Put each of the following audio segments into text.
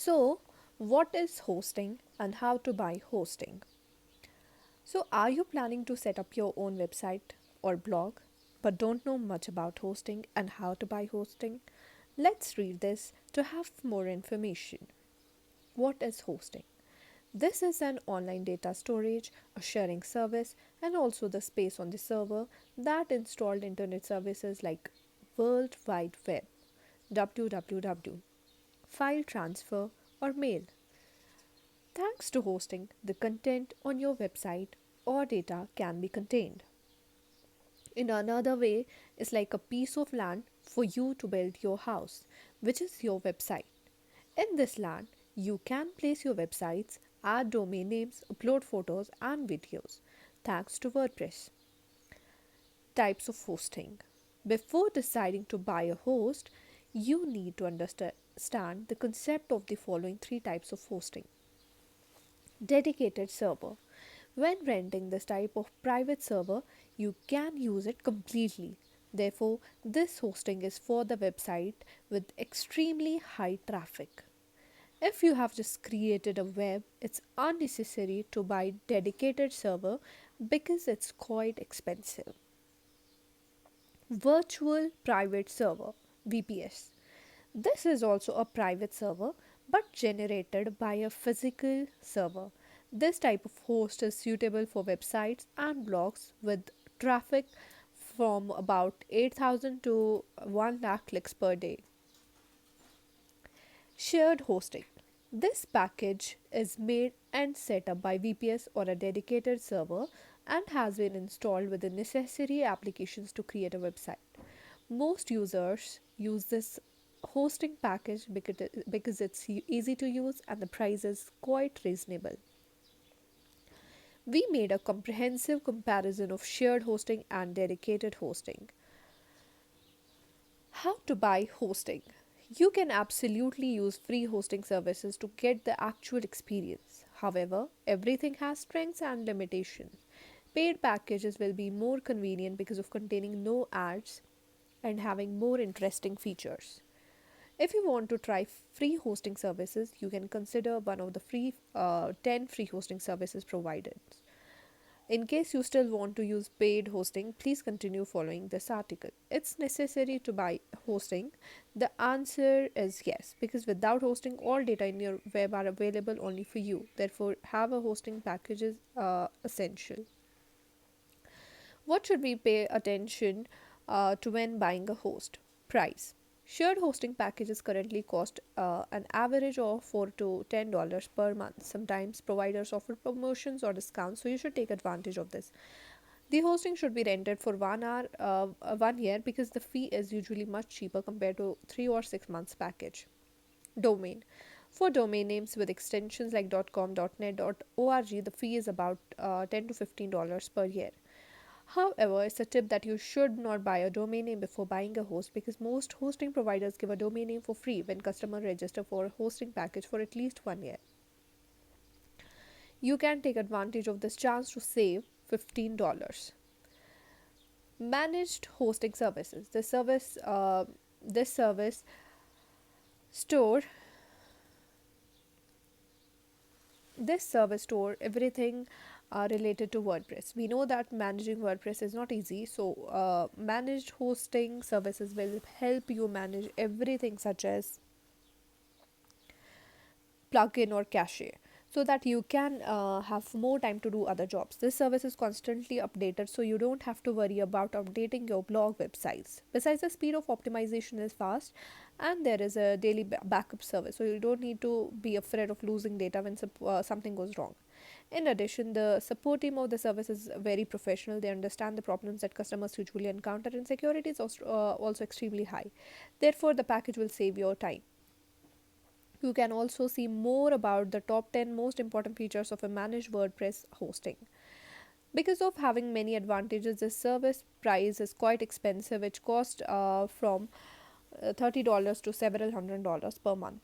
So, what is hosting and how to buy hosting? So, are you planning to set up your own website or blog but don't know much about hosting and how to buy hosting? Let's read this to have more information. What is hosting? This is an online data storage, a sharing service, and also the space on the server that installed internet services like World Wide Web, www, file transfer, or mail. Thanks to hosting, the content on your website or data can be contained. In another way, it's like a piece of land for you to build your house, which is your website. In this land, you can place your websites, add domain names, upload photos and videos. Thanks to WordPress. Types of hosting. Before deciding to buy a host, you need to understand the concept of the following three types of hosting. Dedicated server. When renting this type of private server, you can use it completely. Therefore, this hosting is for the website with extremely high traffic. If you have just created a web, it's unnecessary to buy dedicated server because it's quite expensive. Virtual private server VPS. This is also a private server but generated by a physical server. This type of host is suitable for websites and blogs with traffic from about 8,000 to 1 lakh clicks per day. Shared hosting. This package is made and set up by VPS or a dedicated server and has been installed with the necessary applications to create a website. Most users use this hosting package because it's easy to use and the price is quite reasonable. We made a comprehensive comparison of shared hosting and dedicated hosting. How to buy hosting? You can absolutely use free hosting services to get the actual experience. However, everything has strengths and limitations. Paid packages will be more convenient because of containing no ads and having more interesting features. If you want to try free hosting services, you can consider one of the 10 free hosting services provided. In case you still want to use paid hosting, please continue following this article. It's necessary to buy hosting. The answer is yes, because without hosting, all data in your web are available only for you. Therefore, have a hosting package is essential. What should we pay attention to when buying a host? Price. Shared hosting packages currently cost an average of $4 to $10 per month. Sometimes providers offer promotions or discounts, so you should take advantage of this. The hosting should be rented for 1 hour, 1 year, because the fee is usually much cheaper compared to 3 or 6 months package. Domain. For domain names with extensions like .com, .net, .org, the fee is about $10 to $15 per year. However, it's a tip that you should not buy a domain name before buying a host because most hosting providers give a domain name for free when customers register for a hosting package for at least 1 year. You can take advantage of this chance to save $15. Managed hosting services. This service store this service store everything related to WordPress. We know that managing WordPress is not easy, so managed hosting services will help you manage everything such as plugin or cache so that you can have more time to do other jobs. This service is constantly updated, so you don't have to worry about updating your blog websites. Besides, the speed of optimization is fast and there is a daily backup service, so you don't need to be afraid of losing data when something goes wrong. In addition, the support team of the service is very professional. They understand the problems that customers usually encounter, and security is also extremely high. Therefore, the package will save your time. You can also see more about the top 10 most important features of a managed WordPress hosting. Because of having many advantages, this service price is quite expensive, which costs from $30 to several $100 per month.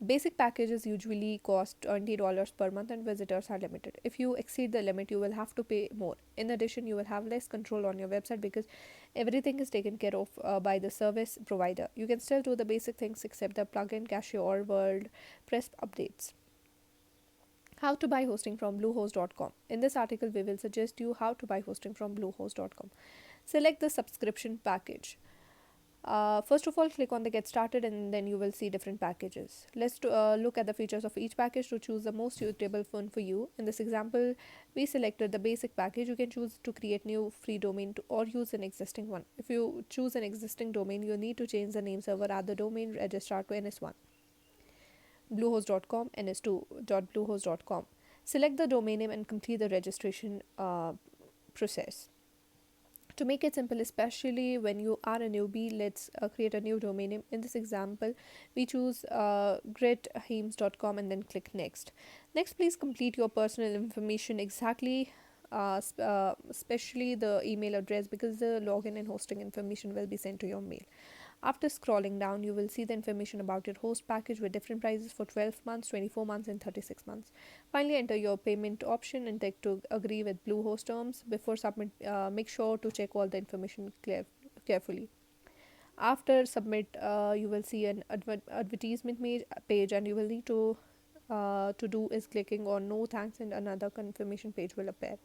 Basic packages usually cost $20 per month and visitors are limited. If you exceed the limit, you will have to pay more. In addition, you will have less control on your website because everything is taken care of by the service provider. You can still do the basic things except the plugin, Cashier, WordPress updates. How to buy hosting from bluehost.com. In this article, we will suggest you how to buy hosting from bluehost.com. Select the subscription package. First of all, click on the get started and then you will see different packages. Let's look at the features of each package to choose the most suitable one for you. In this example, we selected the basic package. You can choose to create new free domain or use an existing one. If you choose an existing domain, you need to change the name server at the domain registrar to NS1, bluehost.com, ns2.bluehost.com. Select the domain name and complete the registration process. To make it simple, especially when you are a newbie, let's create a new domain name. In this example, we choose grithames.com and then click next. Next, please complete your personal information exactly, especially the email address, because the login and hosting information will be sent to your mail. After scrolling down, you will see the information about your host package with different prices for 12 months, 24 months, and 36 months. Finally, enter your payment option and take to agree with Bluehost terms. Before submit, make sure to check all the information carefully. After submit, you will see an advertisement page, and you will need to do is clicking on no thanks, and another confirmation page will appear.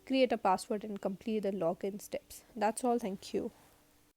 Create a password and complete the login steps. That's all. Thank you.